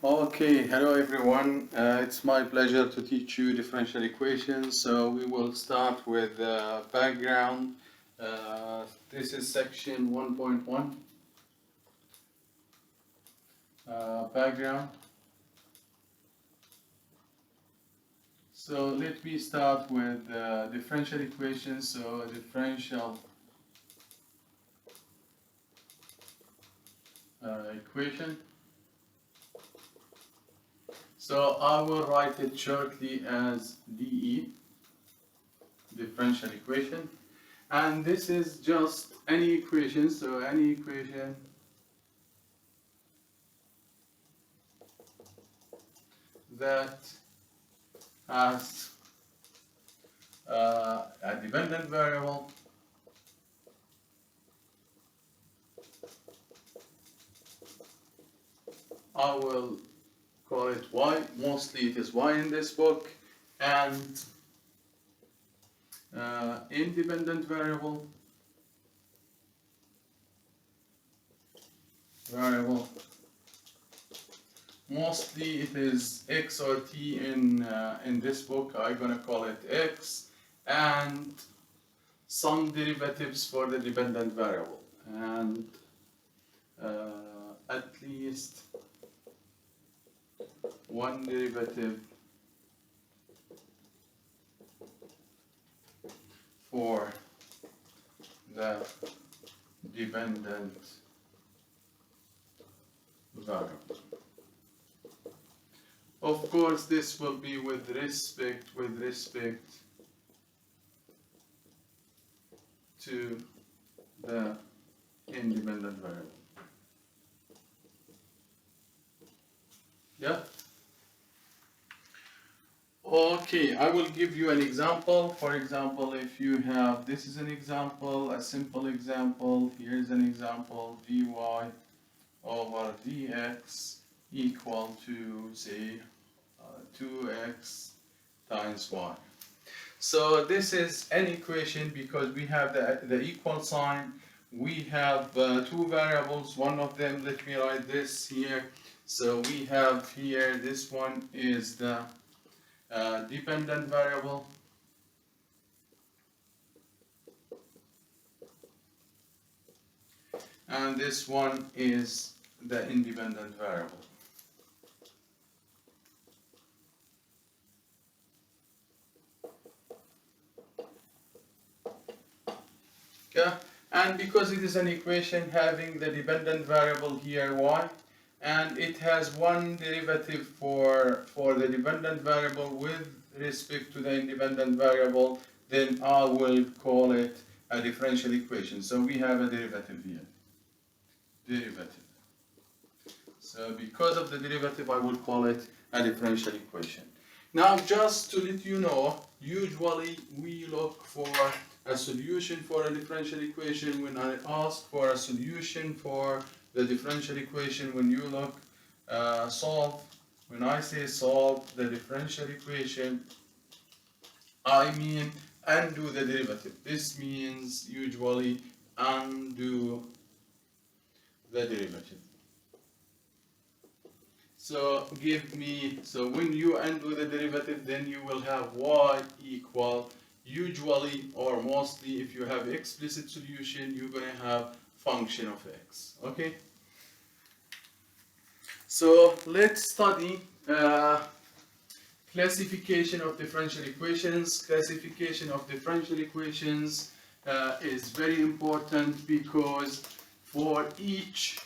Okay, hello everyone. It's my pleasure to teach you differential equations. So we will start with background. This is section 1.1, background. So let me start with differential equations. So differential equation. So I will write it shortly as DE, differential equation. And this is just any equation, so any equation that has a dependent variable I will call it y, mostly it is y in this book, and independent variable mostly it is x or t in this book. I'm gonna call it x, and some derivatives for the dependent variable, and at least one derivative for the dependent variable. Of course, this will be with respect to the independent variable. Yeah? Okay, I will give you an example. For example, if you have, this is an example, a simple example. Here's an example, dy over dx equal to, say, 2x times y. So this is an equation because we have the equal sign. We have two variables. One of them, let me write this here. So we have here, this one is the dependent variable. And this one is the independent variable. Okay, and because it is an equation having the dependent variable here y, and it has one derivative for the dependent variable with respect to the independent variable, then I will call it a differential equation. So we have a derivative here. Derivative. So because of the derivative, I will call it a differential equation. Now, just to let you know, usually we look for a solution for a differential equation. When I ask for a solution for the differential equation, when you look solve, when I say solve the differential equation, I mean undo the derivative. This means usually undo the derivative. So give me, so when you undo the derivative, then you will have y equal, usually or mostly if you have explicit solution, you're going to have function of x. Okay? So let's study classification of differential equations. Classification of differential equations is very important because for each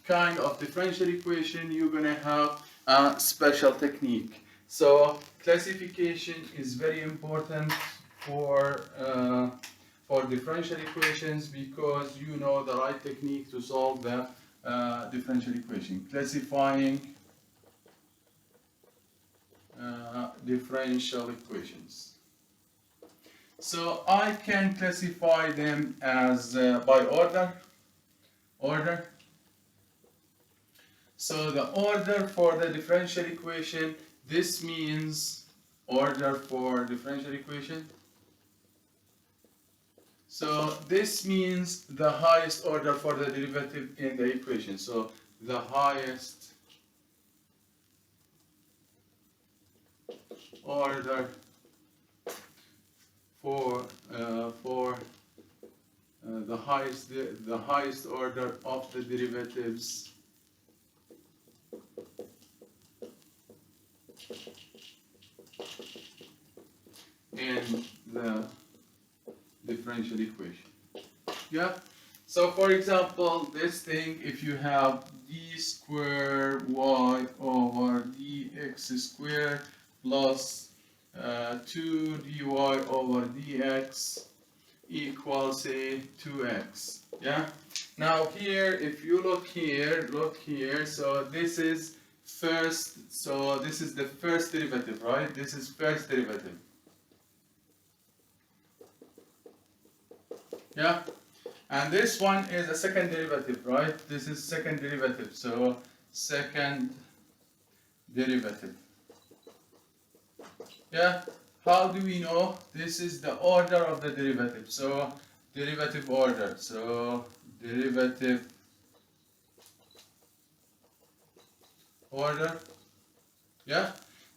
kind of differential equation, you're going to have a special technique. So classification is very important for differential equations because you know the right technique to solve the differential equation. Classifying differential equations. So I can classify them as by order. So the order for the differential equation, this means order for differential equation. So this means the highest order for the derivative in the equation. So the highest order for the highest order of the derivatives in the differential equation. Yeah. So for example, this thing, if you have d squared y over dx squared plus 2 dy over dx equals say 2x. Yeah. Now here, if you look here, so this is first, so this is the first derivative, right? This is first derivative. Yeah. And this one is a second derivative, right? This is second derivative, so second derivative. Yeah. How do we know? This is the order of the derivative. So derivative order. So derivative order. Yeah.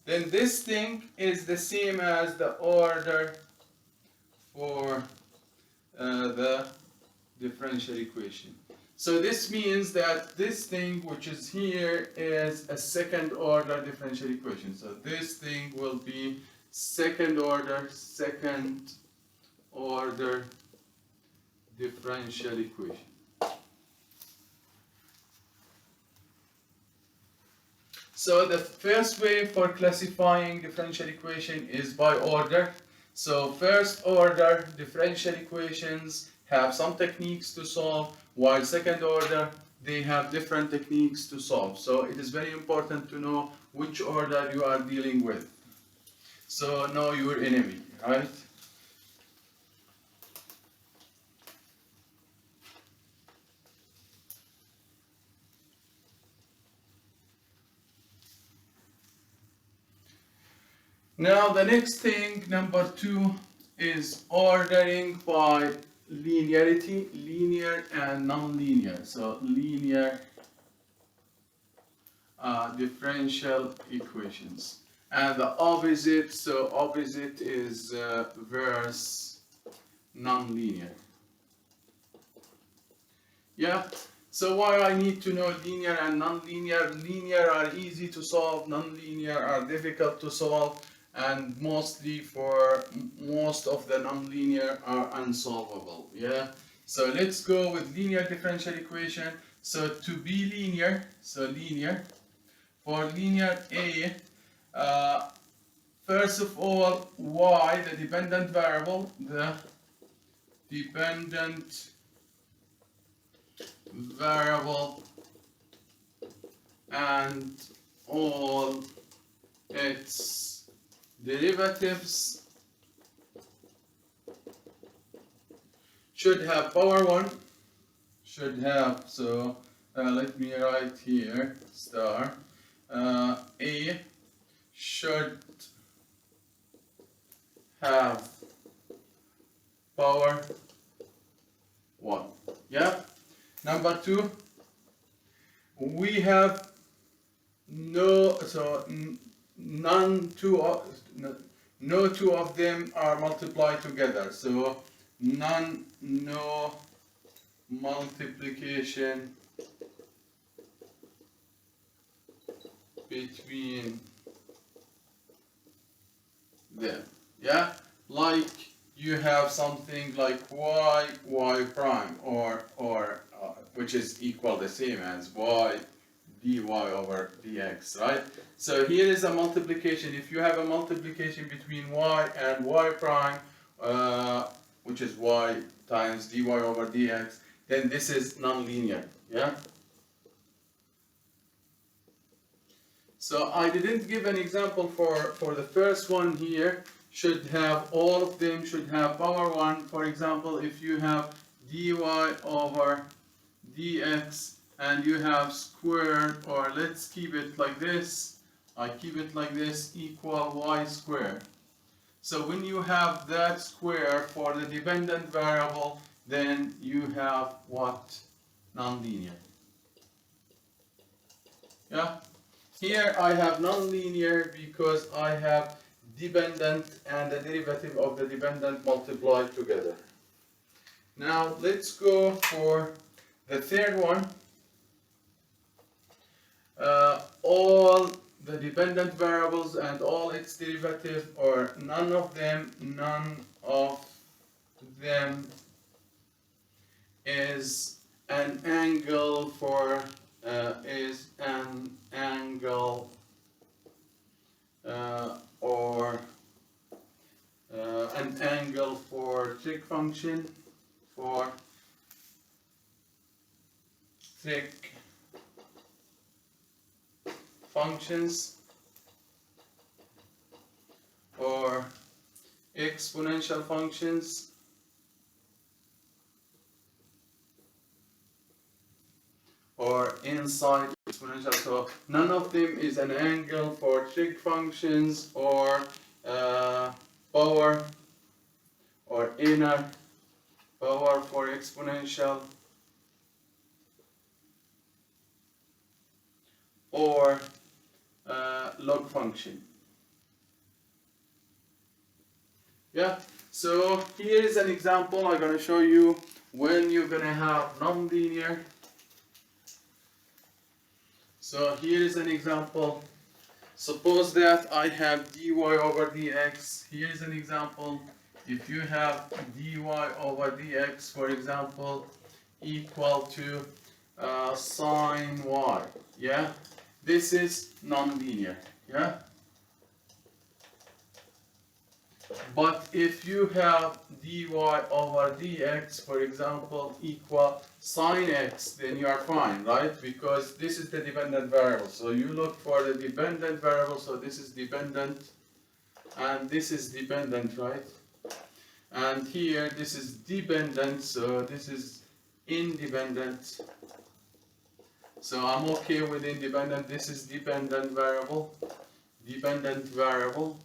Then this thing is the same as the order for the differential equation. So this means that this thing which is here is a second order differential equation. So this thing will be second order differential equation. So the first way for classifying differential equation is by order. So first order differential equations have some techniques to solve, while second order they have different techniques to solve. So it is very important to know which order you are dealing with. So know your enemy, right? Now the next thing, number 2, is ordering by linearity, linear and non-linear. So linear differential equations. And the opposite, so opposite is verse non-linear. Yeah. So why I need to know linear and non-linear? Linear are easy to solve, non-linear are difficult to solve, and mostly for most of the non-linear are unsolvable. Yeah. So let's go with linear differential equation. So to be linear, so linear, for linear A, first of all, y, the dependent variable, the dependent variable and all its derivatives should have power 1, should have, so let me write here, star, A should have power 1. Yeah. Number 2, we have no two of them are multiplied together. So no multiplication between them. Yeah, like you have something like y prime or which is equal the same as y dy over dx, right? So here is a multiplication. If you have a multiplication between y and y prime, which is y times dy over dx, then this is nonlinear. Yeah. So I didn't give an example for the first one here. Should have, all of them should have power 1. For example, if you have dy over dx and you have squared, or let's keep it like this, I keep it like this, equal y squared. So when you have that square for the dependent variable, then you have what? Nonlinear. Yeah. Here I have nonlinear because I have dependent and the derivative of the dependent multiplied together. Now let's go for the third one. All the dependent variables and all its derivative, or none of them is an angle for or an angle for trig function, for trig functions, or exponential functions, or inside exponential. So none of them is an angle for trig functions, or power, or inner power for exponential, or log function. Yeah, so here is an example I'm going to show you when you're going to have nonlinear. So here is an example. Suppose that I have dy over dx. Here is an example. If you have dy over dx, for example, equal to sine y, yeah, this is nonlinear, yeah. But if you have dy over dx, for example, equal sine x, then you are fine, right? Because this is the dependent variable. So you look for the dependent variable. So this is dependent, and this is dependent, right? And here this is dependent, so this is independent. So I'm okay with independent. This is dependent variable. Dependent variable.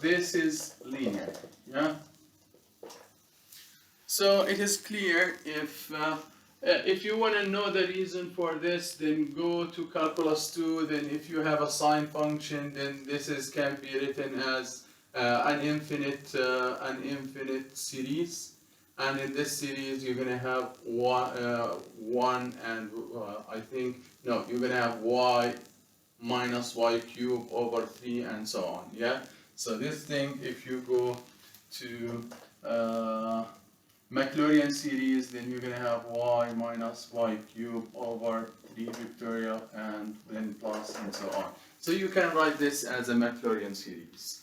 This is linear, yeah. So it is clear. If you want to know the reason for this, then go to calculus 2. Then if you have a sine function, then this can be written as an infinite series, and in this series you're gonna have one and I think no, you're gonna have y minus y cubed over 3 and so on, yeah. So this thing, if you go to Maclaurin series, then you're going to have y minus y cubed over 3 factorial and then plus and so on. So you can write this as a Maclaurin series.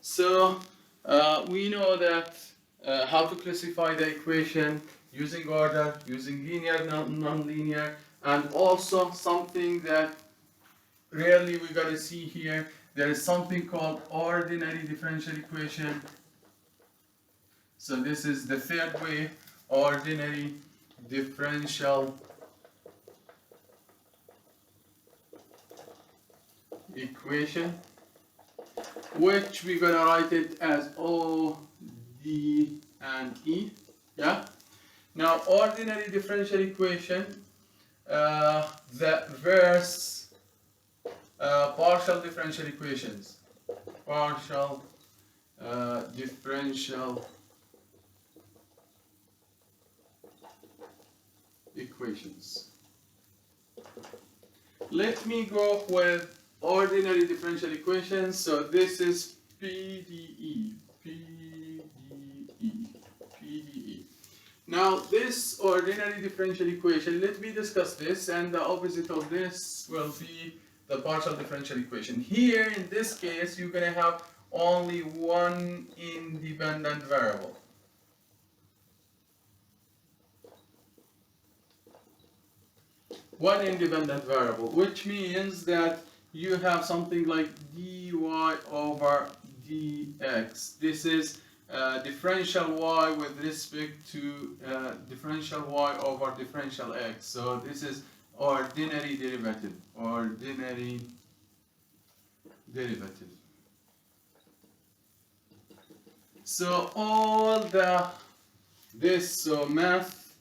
So we know that how to classify the equation using order, using linear, non-linear, and also something that rarely we're going to see here. There is something called ordinary differential equation. So this is the third way, ordinary differential equation, which we're going to write it as O, D, and E, yeah? Now, ordinary differential equation, the verse partial differential equations, partial differential equations. Let me go with ordinary differential equations. So this is PDE. Now this ordinary differential equation, let me discuss this, and the opposite of this will be the partial differential equation. Here in this case, you're going to have only one independent variable. One independent variable, which means that you have something like dy over dx. This is differential y with respect to differential y over differential x. So this is ordinary derivative. Ordinary derivative. So all this, so math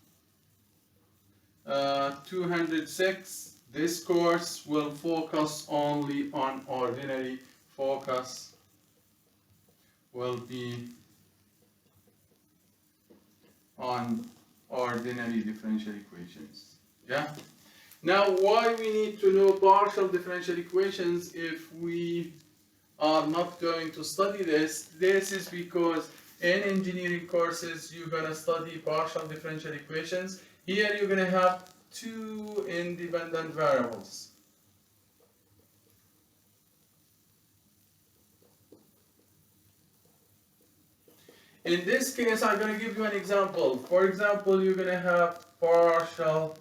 206, this course will focus only on ordinary. Focus will be on ordinary differential equations. Yeah. Now, why we need to know partial differential equations if we are not going to study this? This is because in engineering courses you're going to study partial differential equations. Here you're going to have two independent variables. In this case, I'm going to give you an example. For example, you're going to have partial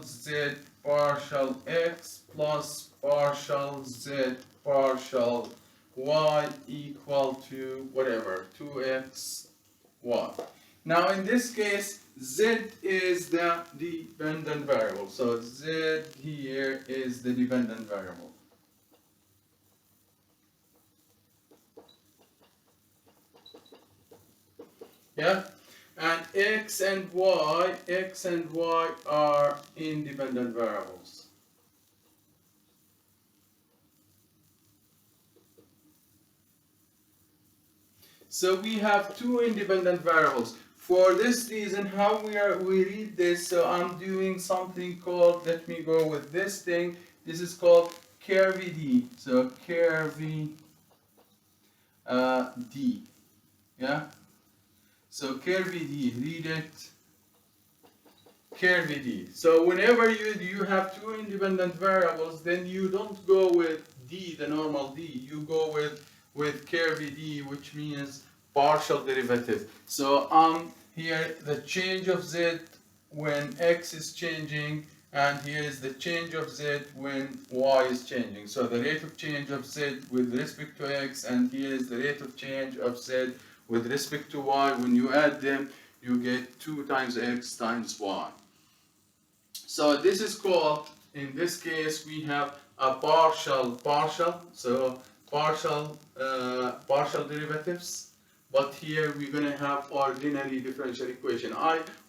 z partial x plus partial z partial y equal to whatever, 2x y. Now in this case, z is the dependent variable. So z here is the dependent variable. Yeah? And x and y are independent variables. So we have two independent variables. For this reason, how we read this, so I'm doing something called, let me go with this thing, this is called curvy D. So curvy D. Yeah? So curvy D, read it. Curvy D. So whenever you have two independent variables, then you don't go with D, the normal D. You go with curvy D, which means partial derivative. So here the change of z when x is changing, and here is the change of z when y is changing. So the rate of change of z with respect to x, and here is the rate of change of z with respect to y. When you add them, you get 2 times x times y. So this is called, in this case, we have a partial, so partial derivatives, but here we're going to have ordinary differential equation.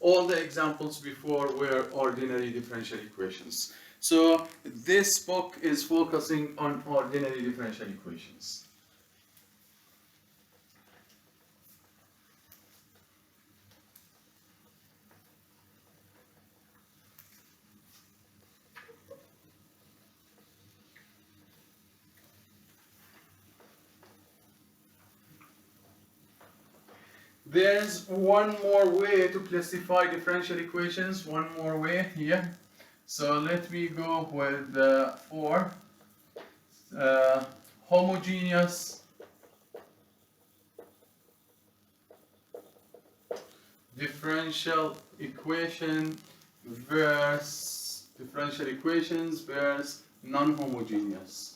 All the examples before were ordinary differential equations. So this book is focusing on ordinary differential equations. There's one more way to classify differential equations, one more way here. So let me go with 4. Homogeneous differential equation versus differential equations versus non-homogeneous.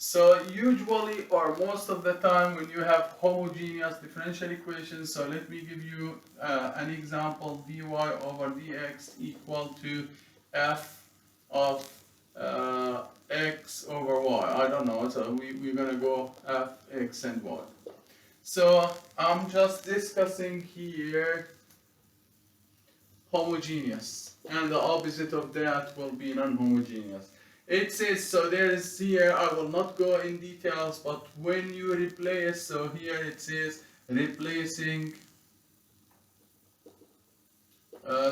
So usually, or most of the time, when you have homogeneous differential equations, so let me give you an example: dy over dx equal to f of x over y. I don't know, so we're going to go f, x, and y. So I'm just discussing here homogeneous, and the opposite of that will be non-homogeneous. It says, so there is here, I will not go in details, but when you replace, so here it says replacing,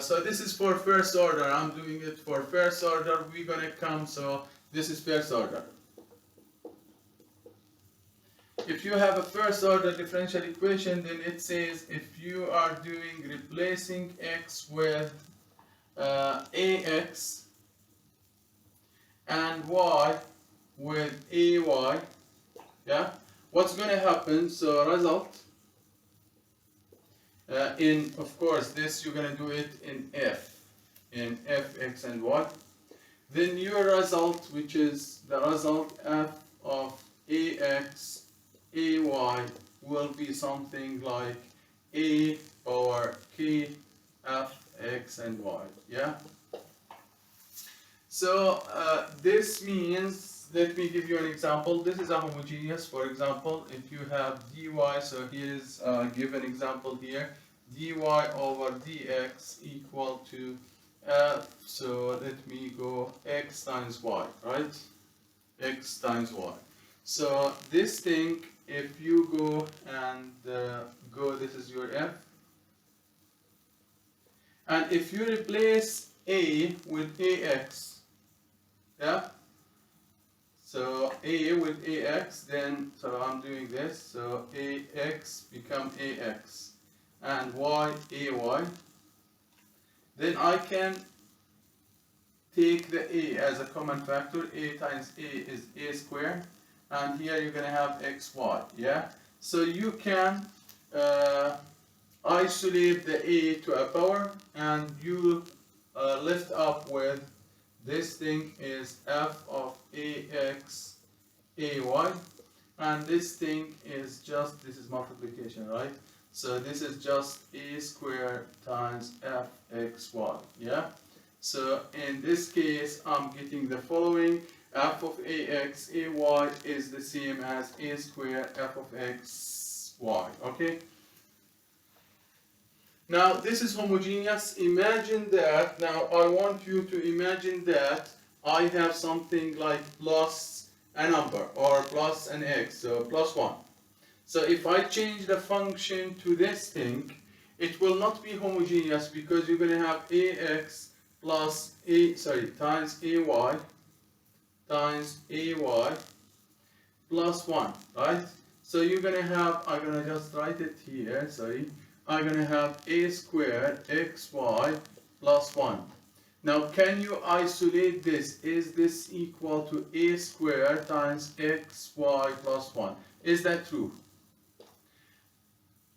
so this is for first order, I'm doing it for first order, we're gonna come, so this is first order. If you have a first order differential equation, then it says if you are doing replacing x with ax, and y with ay, yeah, what's going to happen? So result in, of course, this you're going to do it in f, x, and y. Then your result, which is the result f of ax, ay, will be something like a power k f, x, and y, yeah? So this means, let me give you an example. This is a homogeneous. For example, if you have dy, so here is given example here, dy over dx equal to f. So let me go x times y, right? X times y. So this thing, if you go and this is your f. And if you replace a with ax, yeah, so a with ax, then, so I'm doing this, so ax become ax, and y ay, then I can take the a as a common factor. A times a is a squared, and here you're going to have xy, yeah? So you can isolate the a to a power, and you lift up with this thing is f of ax ay, and this thing is just, this is multiplication, right? So this is just a squared times fxy, yeah? So in this case, I'm getting the following: f of ax ay is the same as a squared f of xy, okay? Now this is homogeneous. Imagine that, now I want you to imagine that I have something like plus a number or plus an x, so plus 1. So if I change the function to this thing, it will not be homogeneous, because you're going to have ax plus times ay plus 1, right? So you're going to have, I'm going to just write it here, I'm going to have a squared xy plus 1. Now can you isolate this? Is this equal to a squared times xy plus 1? Is that true?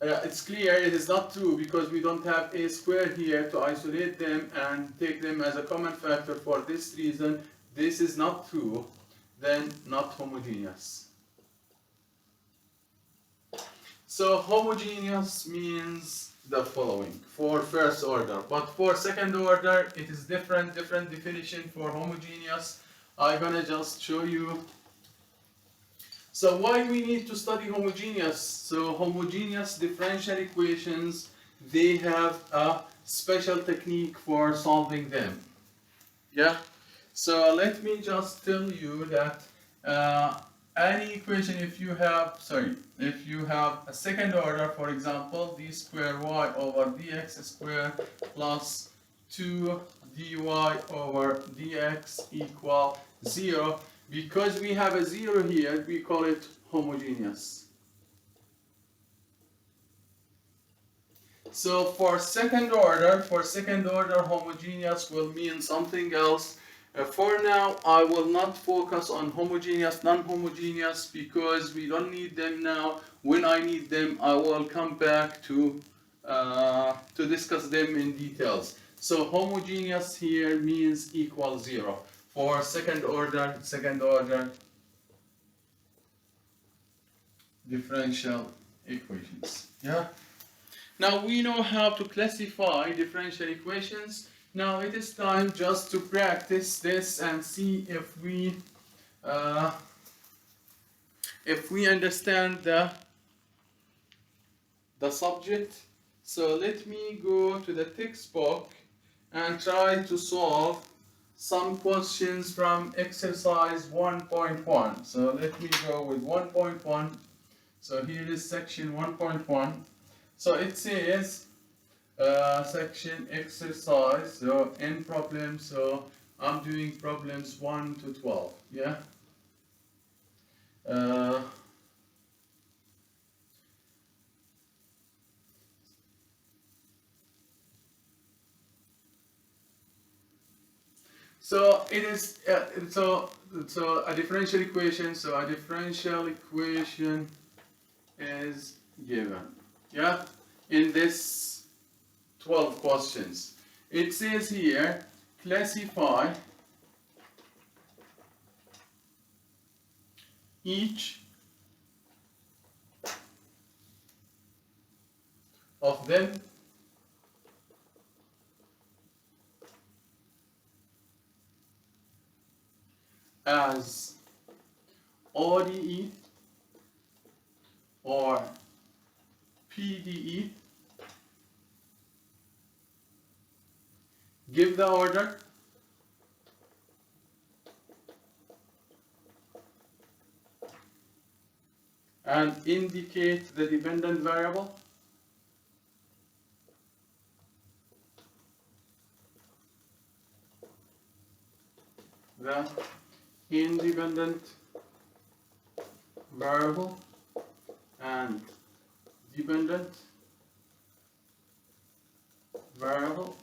It's clear it is not true, because we don't have a squared here to isolate them and take them as a common factor. For this reason, this is not true, then not homogeneous. So homogeneous means the following for first order, but for second order it is different definition for homogeneous. I'm gonna just show you. So why we need to study homogeneous? So homogeneous differential equations, they have a special technique for solving them. Yeah. So let me just tell you that any equation, if you have a second order, for example, d squared y over dx squared plus 2 dy over dx equal 0, because we have a 0 here, we call it homogeneous. So for second order homogeneous will mean something else. For now, I will not focus on homogeneous, non-homogeneous, because we don't need them now. When I need them, I will come back to discuss them in details. So homogeneous here means equal 0 for second order differential equations. Yeah. Now we know how to classify differential equations. Now it is time just to practice this and see if we understand the subject. So let me go to the textbook and try to solve some questions from exercise 1.1. So let me go with 1.1. So here is section 1.1. So it says section exercise, so in problems, so I'm doing problems 1 to 12, yeah? So it is, so a differential equation, is given, yeah, in this 12 questions. It says here, classify each of them as ODE or PDE, give the order, and indicate the dependent variable. The independent variable and dependent variable,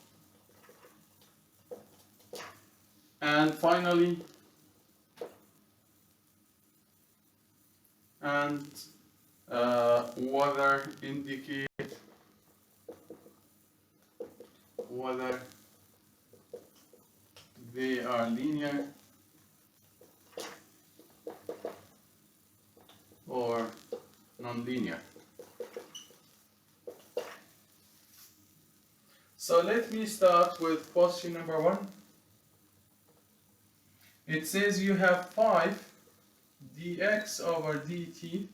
and finally whether indicate whether they are linear or nonlinear. So let me start with question number 1. It says you have 5 dx over dt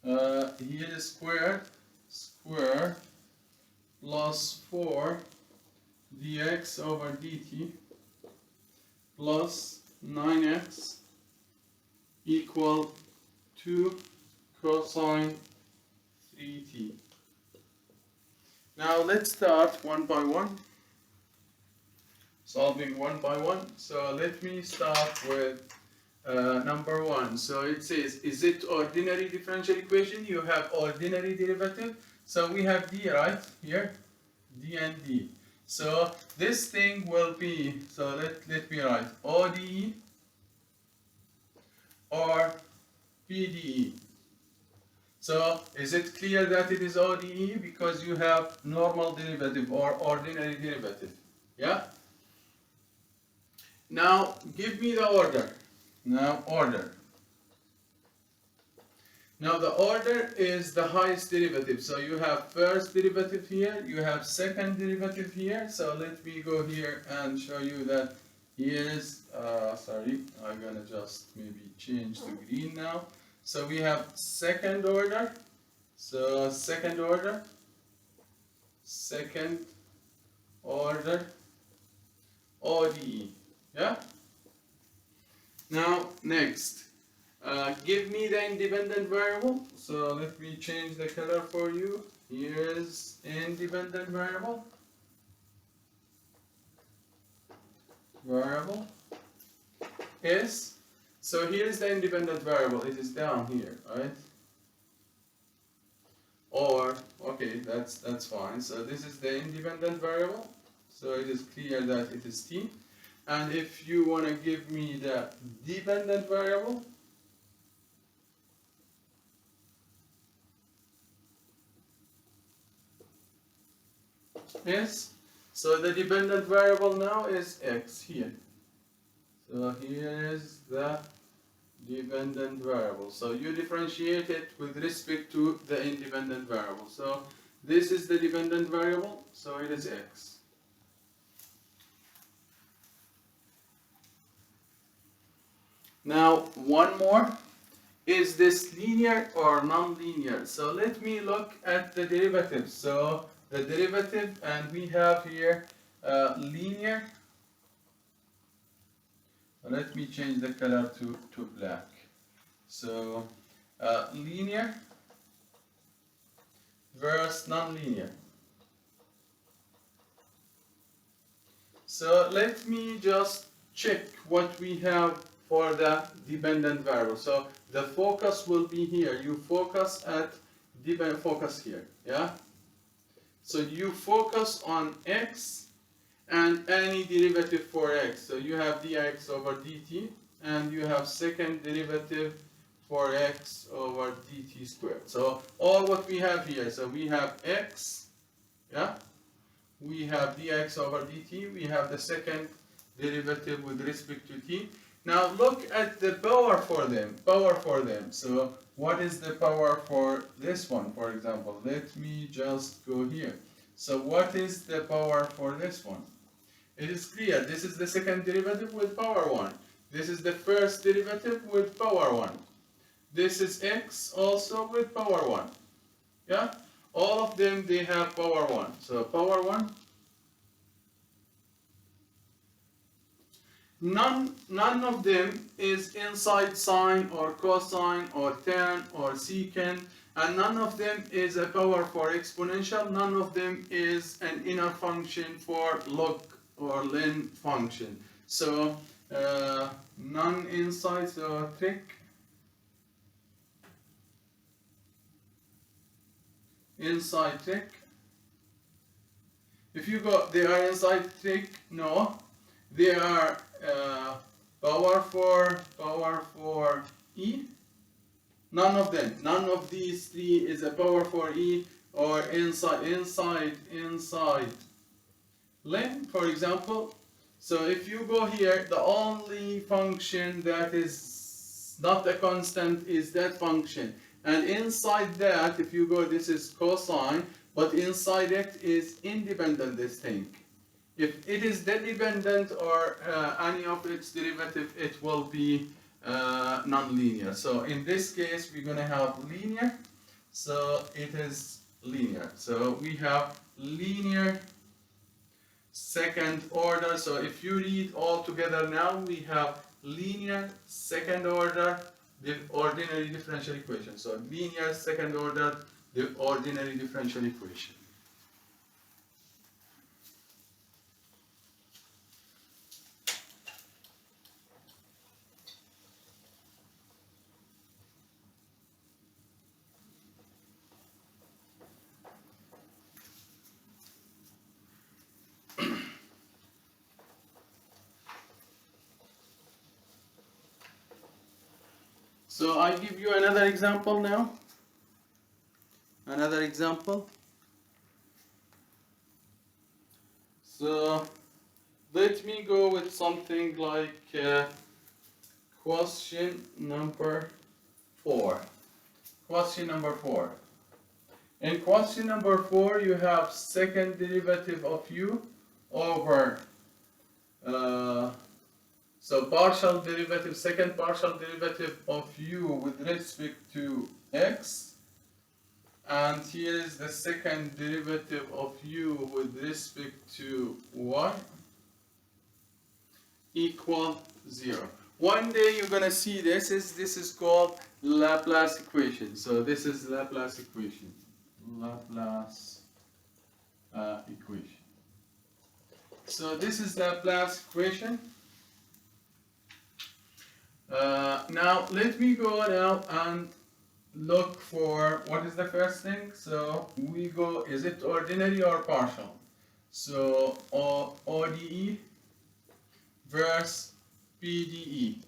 here is square plus 4 dx over dt plus 9x equal 2 cosine 3t. Now let's start one by one, solving one by one. So let me start with number 1. So it says, is it ordinary differential equation? You have ordinary derivative. So we have d right here, d and d. So this thing will be, so let me write ODE or PDE. So is it clear that it is ODE because you have normal derivative or ordinary derivative? Yeah? Now give me the order. Now order. Now the order is the highest derivative. So you have first derivative here, you have second derivative here. So let me go here and show you that here is, sorry, I'm gonna just maybe change to green now. So we have second order. So second order ODE. Yeah? Now next. Give me the independent variable. So let me change the color for you. Here is independent variable. Is, so here is the independent variable. It is down here, right? Or, okay, that's fine. So this is the independent variable. So it is clear that it is t. And if you want to give me the dependent variable, yes, so the dependent variable now is x here. So here is the dependent variable. So you differentiate it with respect to the independent variable. So this is the dependent variable, so it is x. Now one more. Is this linear or non-linear? So let me look at the derivative. So the derivative, and we have here linear. Let me change the color to black. So linear versus non-linear. So let me just check what we have for the dependent variable. So the focus will be here. You focus at focus here, yeah? So you focus on x and any derivative for x. So you have dx over dt, and you have second derivative for x over dt squared. So all what we have here, so we have x, yeah? We have dx over dt, we have the second derivative with respect to t. Now look at the power for them, So what is the power for this one, for example? Let me just go here. So what is the power for this one? It is clear, this is the second derivative with power 1. This is the first derivative with power 1. This is x also with power 1. Yeah? All of them, they have power 1. So power 1. None of them is inside sine or cosine or tan or secant, and none of them is a power for exponential. None of them is an inner function for log or len function. So none inside, so trick. Inside trick. If you go, they are inside trick, no. They are power for E. None of them. None of these three is a power for E or inside len, for example. So if you go here, the only function that is not a constant is that function. And inside that, if you go, this is cosine, but inside it is independent, this thing. If it is dependent or any of its derivative, it will be nonlinear. So in this case, we're going to have linear. So it is linear. So we have linear second order. So if you read all together now, we have linear second order the ordinary differential equation. So linear second order the ordinary differential equation. So I give you another example now. Another example. So let me go with something like question number 4. Question number 4. In question number 4, you have second derivative of u over so partial derivative, second partial derivative of u with respect to x, and here is the second derivative of u with respect to y equal 0. One day you're gonna see this is called Laplace equation. So this is Laplace equation. Laplace equation. So this is Laplace equation. Now let me go now and look for what is the first thing. So we go, is it ordinary or partial? So ODE versus PDE.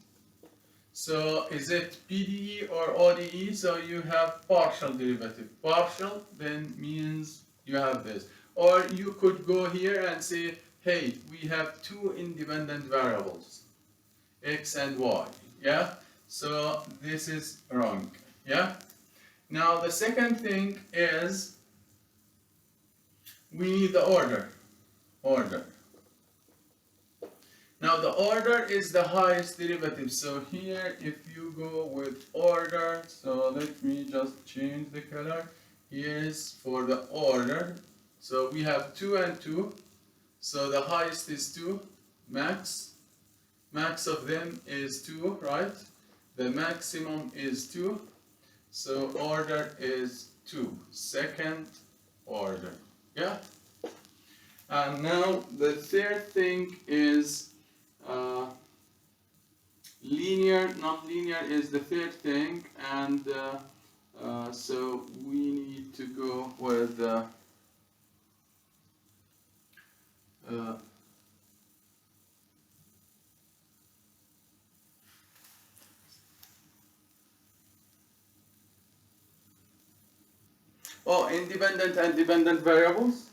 So is it PDE or ODE? So you have partial derivative. Partial then means you have this. Or you could go here and say, hey, we have two independent variables, x and y. Yeah, so this is wrong. Yeah. Now the second thing is we need the order. Now the order is the highest derivative. So here, if you go with order, so let me just change the color. Here is for the order. So we have 2 and 2. So the highest is 2, max. Max of them is 2, right? The maximum is 2. So order is 2, second order. Yeah? And now the third thing is linear, nonlinear is the third thing, and so we need to go with independent and dependent variables.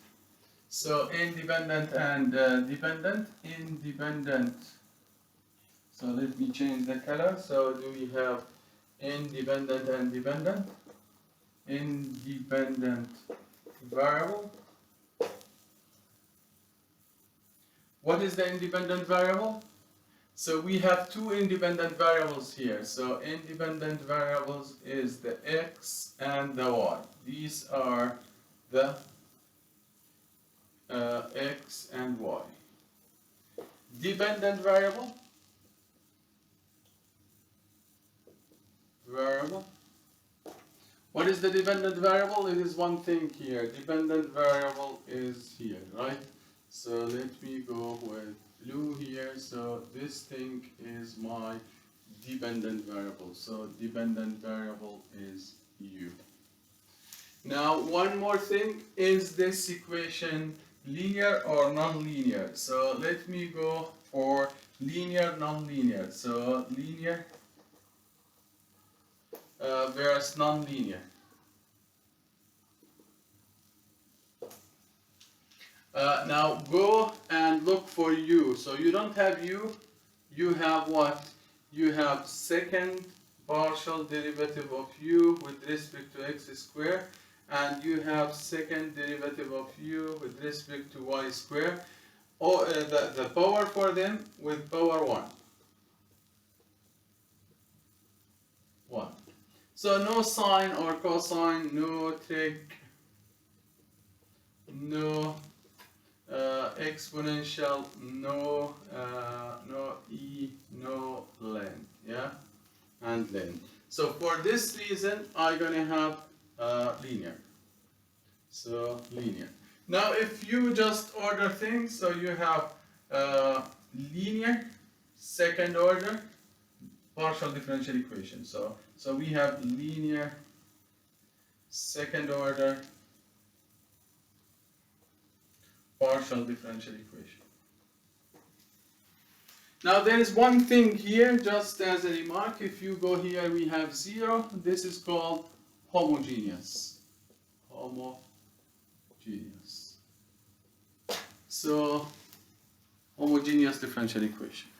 So independent and dependent. So let me change the color. So do we have independent and dependent? Independent variable. What is the independent variable? So we have two independent variables here. So independent variables is the x and the y. These are the x and y. Dependent variable. What is the dependent variable? It is one thing here. Dependent variable is here, right? So let me go with blue here. So this thing is my dependent variable. So dependent variable is u. Now one more thing, is this equation linear or non-linear? So let me go for linear, non-linear. So linear versus non-linear. Now go and look for u. So you don't have u, you have what? You have second partial derivative of u with respect to x squared, and you have second derivative of u with respect to y squared, or the power for them with power 1. So no sine or cosine, no trick, no exponential, no e, no length, yeah, and length. So for this reason, I'm gonna have linear. So linear. Now, if you just order things, so you have linear, second order, partial differential equation. So we have linear, second order, partial differential equation. Now there is one thing here, just as a remark. If you go here, we have 0. This is called homogeneous. Homogeneous. So homogeneous differential equation.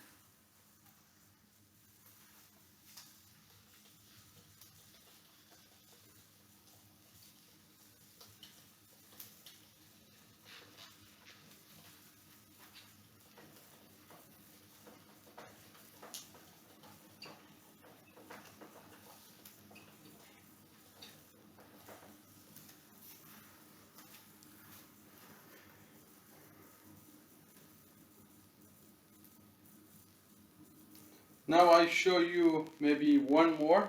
Now I show you maybe one more.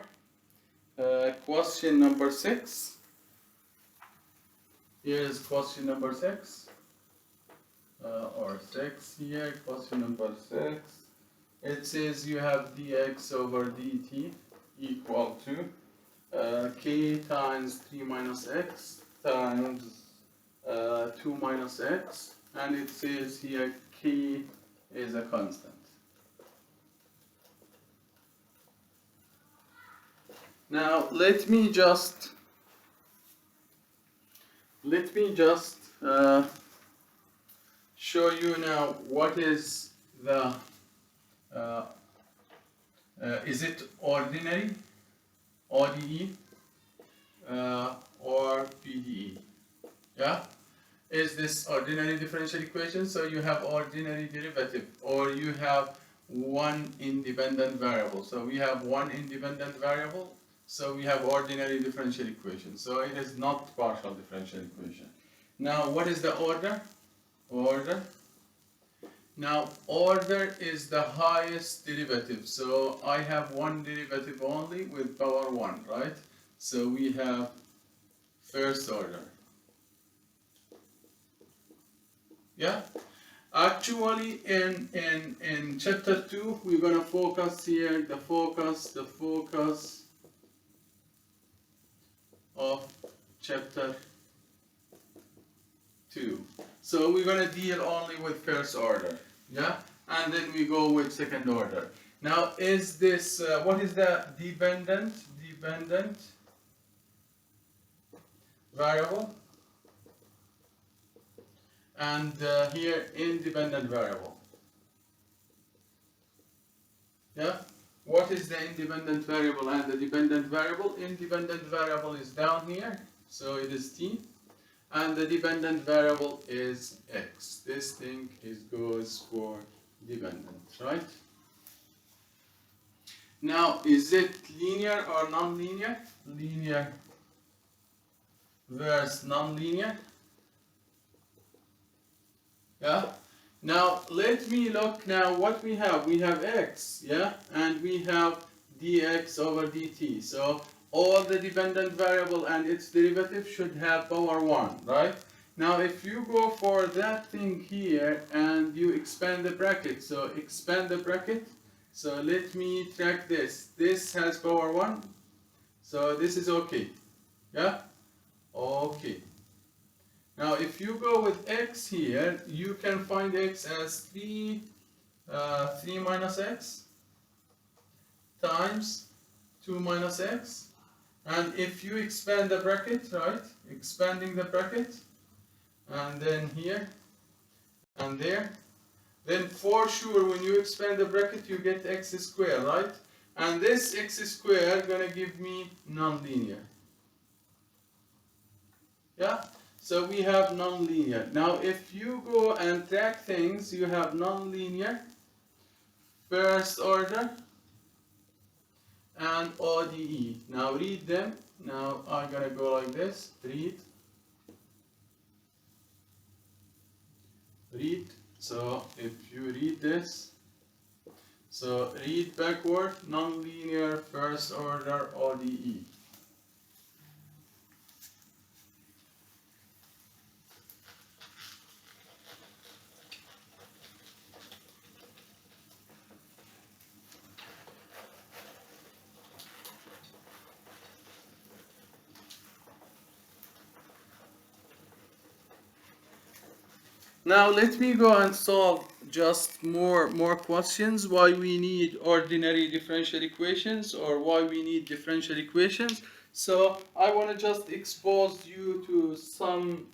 Question number 6. Here is question number 6. Or 6 here, question number 6. It says you have dx over dt equal to k times 3 minus x times 2 minus x, and it says here k is a constant. Now let me just show you now what is the is it ordinary, ODE, or PDE? Yeah, is this ordinary differential equation? So you have ordinary derivative, or you have one independent variable. So we have one independent variable. So we have ordinary differential equation. So it is not partial differential equation. Now what is the order? Order. Now order is the highest derivative. So I have one derivative only with power 1, right? So we have first order. Yeah? Actually in chapter 2 we're gonna focus here the focus of chapter 2. So we're going to deal only with first order, yeah, and then we go with second order. Now is this what is the dependent variable, and here independent variable, yeah. What is the independent variable and the dependent variable? Independent variable is down here, so it is t, and the dependent variable is x. This thing goes for dependent, right? Now, is it linear or non-linear? Linear versus non-linear. Yeah. Now let me look now what we have. We have x, yeah, and we have dx over dt. So all the dependent variable and its derivative should have power 1, right? Now if you go for that thing here and you expand the bracket, so expand the bracket. So let me track this. This has power 1. So this is okay. Yeah? Okay. Now, if you go with x here, you can find x as 3 minus x times 2 minus x. And if you expand the bracket, right, expanding the bracket, and then here and there, then for sure when you expand the bracket, you get x squared, right? And this x squared gonna give me nonlinear. Yeah? So we have nonlinear. Now if you go and track things, you have nonlinear, first order, and ODE. Now read them. Now I'm gonna go like this. Read. Read. So if you read this, so read backward, nonlinear, first order, ODE. Now let me go and solve just more questions. Why we need ordinary differential equations, or why we need differential equations. So I want to just expose you to some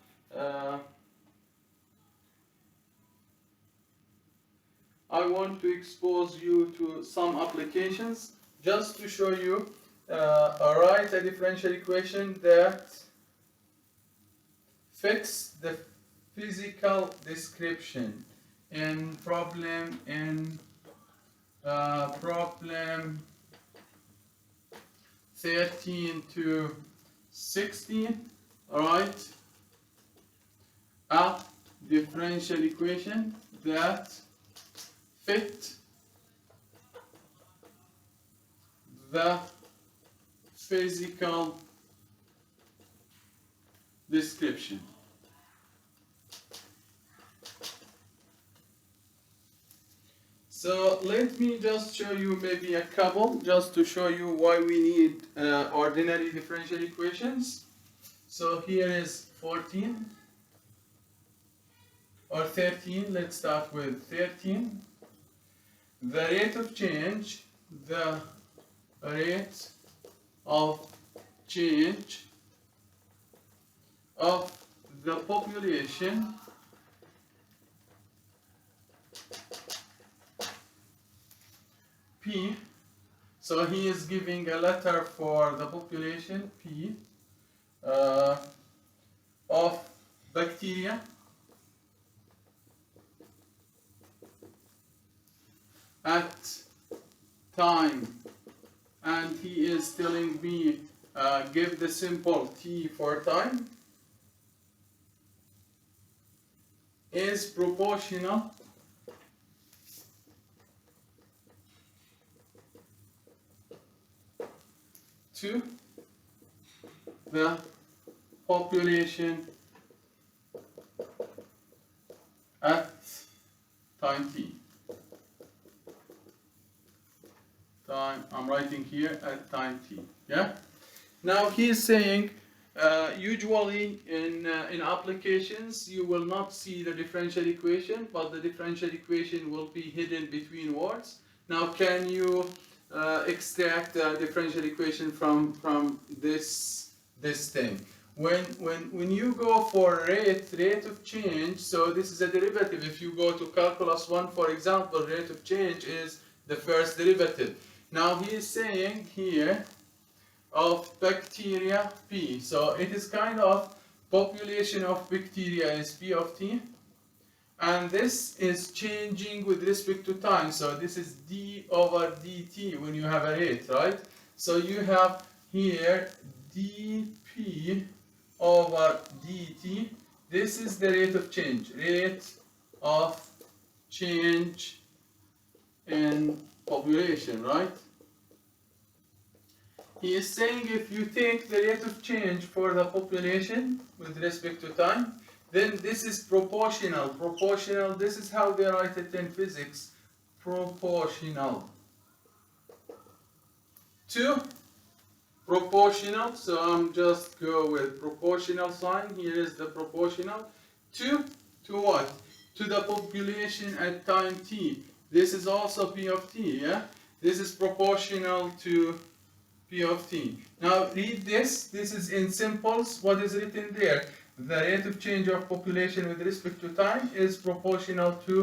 applications just to show you write a differential equation that fits the physical description in problem 13 to 16. All right, a differential equation that fit the physical description. So let me just show you maybe a couple, just to show you why we need ordinary differential equations. So here is 14 or 13. Let's start with 13. The rate of change, of the population P. So he is giving a letter for the population P of bacteria at time, and he is telling me give the symbol T for time, is proportional to the population at time T. I'm writing here at time T. Yeah. Now he's saying usually in applications you will not see the differential equation, but the differential equation will be hidden between words. Now can you extract the differential equation from this thing? When you go for rate of change, so this is a derivative. If you go to calculus 1, for example, rate of change is the first derivative. Now he is saying here of bacteria P. So it is kind of population of bacteria is P of T, and this is changing with respect to time. So this is d over dt when you have a rate, right? So you have here dp over dt. This is the rate of change, in population, right? He is saying if you take the rate of change for the population with respect to time, then this is proportional. Proportional, this is how they write it in physics. Proportional to proportional. So I'm just go with proportional sign. Here is the proportional to what? To the population at time t. This is also p of t, yeah? This is proportional to P of t. Now read this. This is in simples. What is written there? The rate of change of population with respect to time is proportional to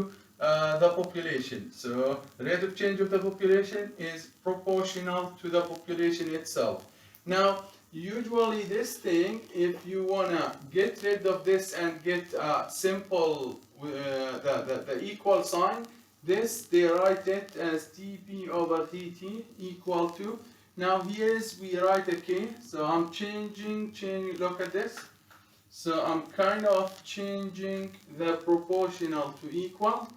the population. So the rate of change of the population is proportional to the population itself. Now usually this thing, if you wanna get rid of this and get simple the equal sign, this they write it as dp over dt equal to. Now here is we write a k, so I'm changing, look at this. So I'm kind of changing the proportional to equal,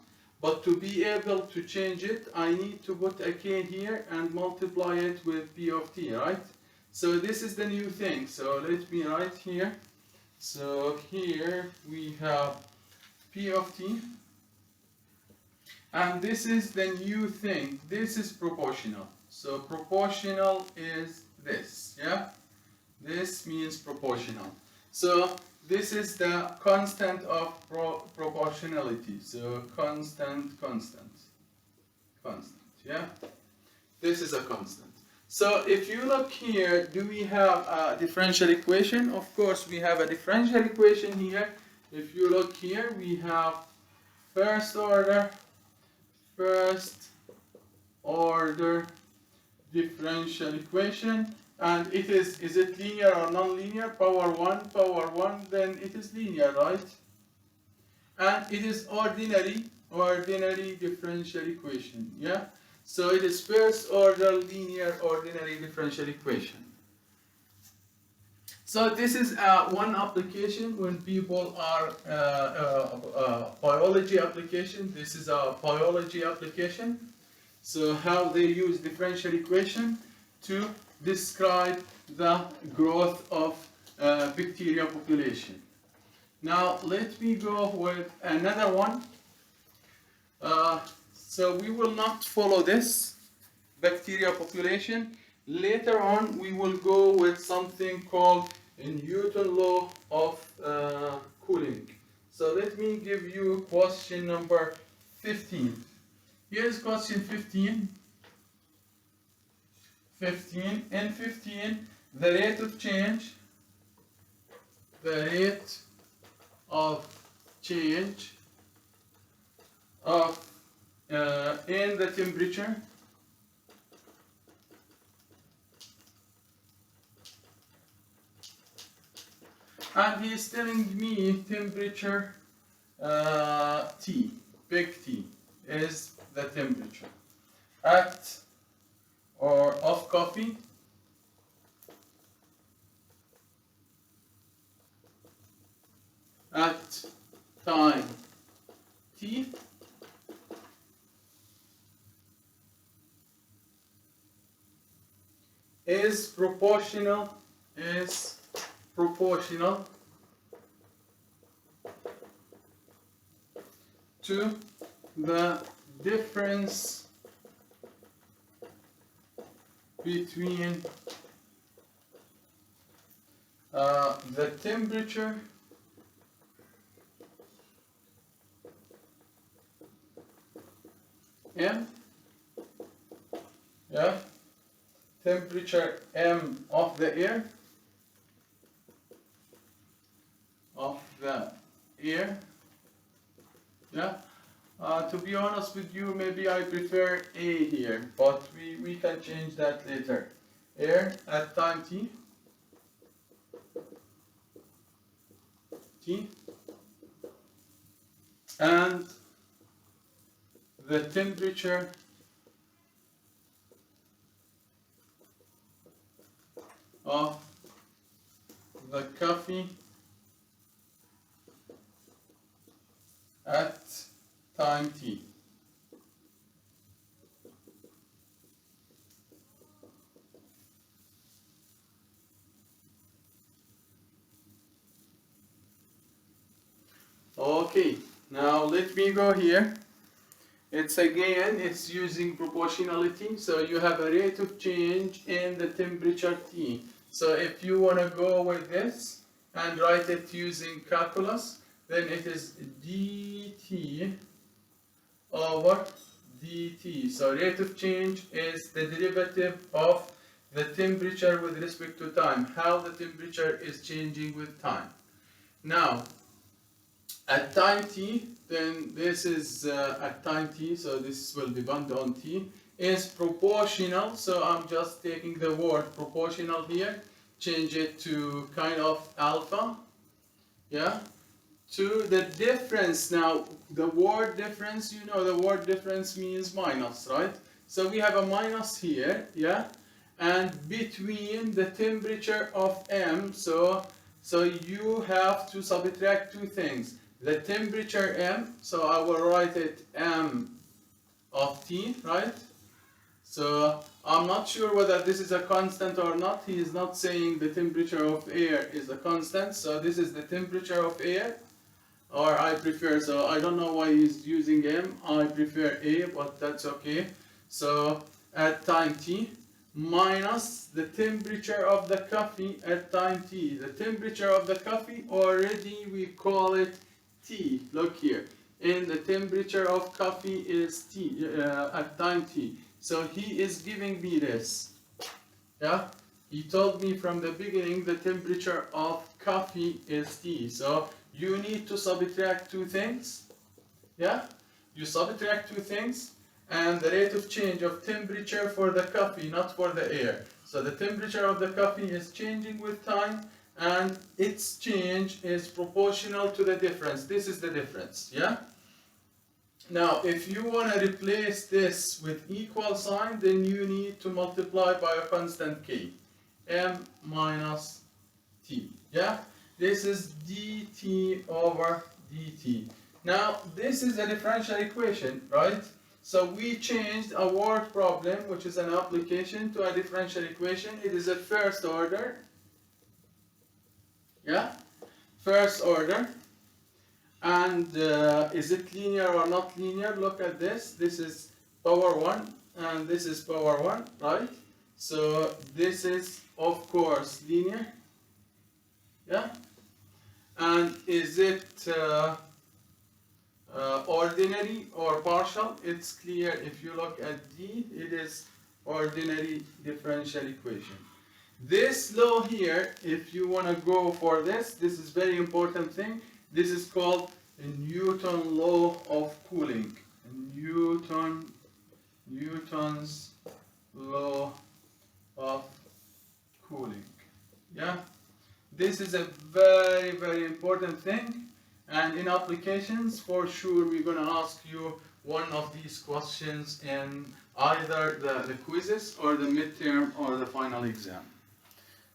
but to be able to change it, I need to put a k here and multiply it with p of t, right? So this is the new thing, so let me write here. So here we have p of t, and this is the new thing, this is proportional. So proportional is this, yeah? This means proportional. So this is the constant of proportionality. So constant, yeah? This is a constant. So if you look here, do we have a differential equation? Of course we have a differential equation here. If you look here, we have first order differential equation, and it is it linear or non-linear? Power 1, then it is linear, right? And it is ordinary differential equation, yeah? So it is first order linear ordinary differential equation. So this is one application when people are biology application. This is a biology application. So how they use differential equation to describe the growth of bacteria population. Now let me go with another one. So we will not follow this bacteria population. Later on we will go with something called Newton law of cooling. So let me give you question number 15. Here's question 15. In 15, the rate of change of in the temperature and he is telling me temperature T, big T, is the temperature at or of coffee at time T is proportional to the difference between the temperature M, yeah, temperature M of the air, yeah. To be honest with you, maybe I prefer A here, but we can change that later. Air at time T and the temperature of the coffee at time t. Okay, now let me go here. It's using proportionality, so you have a rate of change in the temperature T. So if you want to go with this and write it using calculus, then it is dt over dt. So rate of change is the derivative of the temperature with respect to time, how the temperature is changing with time. Now, at time t, then this is at time t, so this will depend on t, is proportional. So I'm just taking the word proportional here, change it to kind of alpha, yeah, to the difference. Now, the word difference, you know, the word difference means minus, right? So we have a minus here, yeah, and between the temperature of m, so you have to subtract two things. The temperature m, so I will write it m of t, right? So I'm not sure whether this is a constant or not. He is not saying the temperature of air is a constant, so this is the temperature of air, or I prefer, so I don't know why he's using m, I prefer a, but that's okay. So at time t, minus the temperature of the coffee at time t. The temperature of the coffee, already we call it T. Look here, and the temperature of coffee is T at time T. So he is giving me this. Yeah, he told me from the beginning the temperature of coffee is T. So you need to subtract two things. Yeah, you subtract two things, and the rate of change of temperature for the coffee, not for the air. So the temperature of the coffee is changing with time, and its change is proportional to the difference. This is the difference, yeah? Now, if you want to replace this with equal sign, then you need to multiply by a constant k, m minus t, yeah? This is dt over dt. Now, this is a differential equation, right? So we changed a word problem, which is an application, to a differential equation. It is a first order, yeah? First order. And is it linear or not linear? Look at this. This is power 1 and this is power 1, right? So this is, of course, linear. Yeah? And is it ordinary or partial? It's clear if you look at D, it is ordinary differential equation. This law here, if you want to go for this, this is very important thing. This is called Newton's law of cooling. Newton's law of cooling. Yeah, this is a very, very important thing, and in applications, for sure, we're going to ask you one of these questions in either the quizzes or the midterm or the final exam.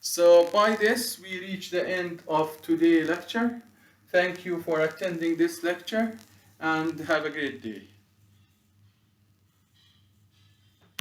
So by this, we reach the end of today's lecture. Thank you for attending this lecture, and have a great day.